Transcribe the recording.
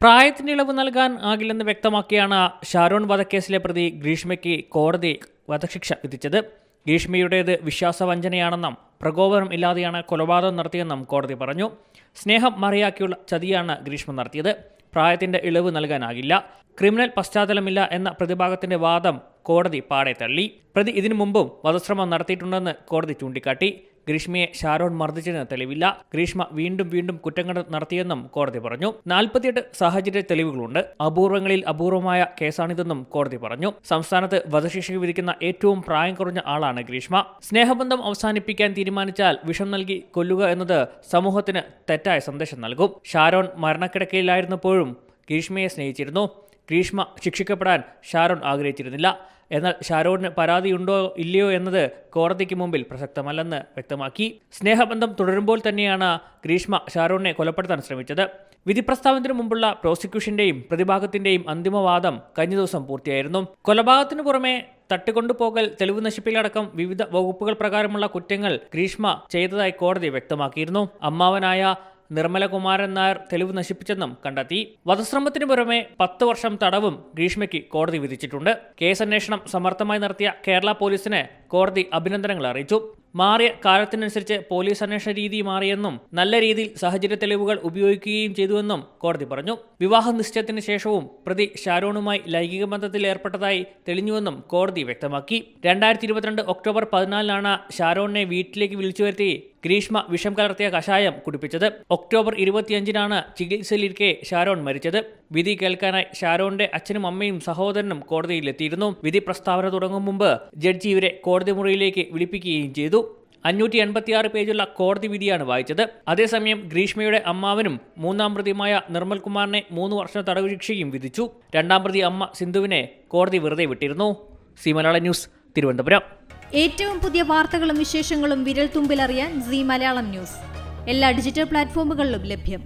പ്രായത്തിന്റെ ഇളവ് നൽകാൻ ആകില്ലെന്ന് വ്യക്തമാക്കിയാണ് ഷാരോൺ വധക്കേസിലെ പ്രതി ഗ്രീഷ്മയ്ക്ക് കോടതി വധശിക്ഷ വിധിച്ചത്. ഗ്രീഷ്മയുടേത് വിശ്വാസവഞ്ചനയാണെന്നും പ്രകോപനം ഇല്ലാതെയാണ് കൊലപാതകം നടത്തിയെന്നും കോടതി പറഞ്ഞു. സ്നേഹം മറയാക്കിയുള്ള ചതിയാണ് ഗ്രീഷ്മ നടത്തിയത്. പ്രായത്തിന്റെ ഇളവ് നൽകാനാകില്ല, ക്രിമിനൽ പശ്ചാത്തലമില്ല എന്ന പ്രതിഭാഗത്തിന്റെ വാദം കോടതി പാടെ തള്ളി. പ്രതി ഇതിനു മുമ്പും വധശ്രമം നടത്തിയിട്ടുണ്ടെന്ന് കോടതി ചൂണ്ടിക്കാട്ടി. ഗ്രീഷ്മയെ ഷാരോൺ മർദ്ദിച്ചതിന് തെളിവില്ല. ഗ്രീഷ്മ വീണ്ടും കുറ്റങ്ങൾ നടത്തിയെന്നും കോടതി പറഞ്ഞു. 48 സാഹചര്യ തെളിവുകളുണ്ട്. അപൂർവങ്ങളിൽ അപൂർവമായ കേസാണിതെന്നും കോടതി പറഞ്ഞു. സംസ്ഥാനത്ത് വധശിക്ഷ വിധിക്കുന്ന ഏറ്റവും പ്രായം കുറഞ്ഞ ആളാണ് ഗ്രീഷ്മ. സ്നേഹബന്ധം അവസാനിപ്പിക്കാൻ തീരുമാനിച്ചാൽ വിഷം നൽകി കൊല്ലുക എന്നത് സമൂഹത്തിന് തെറ്റായ സന്ദേശം നൽകും. ഷാരോൺ മരണക്കിടക്കയിലായിരുന്നപ്പോഴും ഗ്രീഷ്മയെ സ്നേഹിച്ചിരുന്നു. ഗ്രീഷ്മ ശിക്ഷിക്കപ്പെടാൻ ഷാരോൺ ആഗ്രഹിച്ചിരുന്നില്ല. എന്നാൽ ഷാരോണിന് പരാതിയുണ്ടോ ഇല്ലയോ എന്നത് കോടതിക്ക് മുമ്പിൽ പ്രസക്തമല്ലെന്ന് വ്യക്തമാക്കി. സ്നേഹബന്ധം തുടരുമ്പോൾ തന്നെയാണ് ഗ്രീഷ്മ ഷാരോണിനെ കൊലപ്പെടുത്താൻ ശ്രമിച്ചത്. വിധി പ്രസ്താവനത്തിനു മുമ്പുള്ള പ്രോസിക്യൂഷന്റെയും പ്രതിഭാഗത്തിന്റെയും അന്തിമവാദം കഴിഞ്ഞ ദിവസം പൂർത്തിയായിരുന്നു. കൊലപാതകത്തിനു പുറമെ തട്ടിക്കൊണ്ടുപോകൽ, തെളിവ് നശിപ്പിക്കലടക്കം വിവിധ വകുപ്പുകൾ പ്രകാരമുള്ള കുറ്റങ്ങൾ ഗ്രീഷ്മ ചെയ്തതായി കോടതി വ്യക്തമാക്കിയിരുന്നു. അമ്മാവനായ നിർമ്മലകുമാരൻ നായർ തെളിവ് നശിപ്പിച്ചെന്നും കണ്ടെത്തി. വധശ്രമത്തിനു പുറമെ 10 വർഷം തടവും ഗ്രീഷ്മയ്ക്ക് കോടതി വിധിച്ചിട്ടുണ്ട്. കേസന്വേഷണം സമർത്ഥമായി നടത്തിയ കേരള പോലീസിന് കോടതി അഭിനന്ദനങ്ങൾ അറിയിച്ചു. മാറിയ കാലത്തിനനുസരിച്ച് പോലീസ് അന്വേഷണ രീതി മാറിയെന്നും നല്ല രീതിയിൽ സാഹചര്യ തെളിവുകൾ ഉപയോഗിക്കുകയും ചെയ്തുവെന്നും കോടതി പറഞ്ഞു. വിവാഹ നിശ്ചയത്തിന് ശേഷവും പ്രതി ഷാരോണുമായി ലൈംഗിക ബന്ധത്തിൽ ഏർപ്പെട്ടതായി തെളിഞ്ഞുവെന്നും കോടതി വ്യക്തമാക്കി. 2022 ഒക്ടോബർ 14 ഷാരോണിനെ വീട്ടിലേക്ക് വിളിച്ചു വരുത്തി ഗ്രീഷ്മ വിഷം കലർത്തിയ കഷായം കുടിപ്പിച്ചത്. ഒക്ടോബർ 25 ചികിത്സയിലിരിക്കെ ഷാരോൺ മരിച്ചത്. വിധി കേൾക്കാനായി ഷാരോണിന്റെ അച്ഛനും അമ്മയും സഹോദരനും കോടതിയിലെത്തിയിരുന്നു. വിധി പ്രസ്താവന തുടങ്ങും മുമ്പ് ജഡ്ജി ഇവരെ കോടതി മുറിയിലേക്ക് വിളിപ്പിക്കുകയും ചെയ്തു. 586 പേജുള്ള കോടതി വിധിയാണ് വായിച്ചത്. അതേസമയം ഗ്രീഷ്മയുടെ അമ്മാവനും 3ാം പ്രതിയുമായ നിർമ്മൽകുമാറിനെ 3 വർഷം തടവ് ശിക്ഷയും വിധിച്ചു. 2ാം പ്രതി അമ്മ സിന്ധുവിനെ കോടതി വെറുതെ വിട്ടിരുന്നു. C Malayalam news, Thiruvananthapuram. ഏറ്റവും പുതിയ വാർത്തകളും വിശേഷങ്ങളും വിരൽ തുമ്പിലറിയാൻ സി മലയാളം ന്യൂസ് എല്ലാ ഡിജിറ്റൽ പ്ലാറ്റ്ഫോമുകളിലും ലഭ്യം.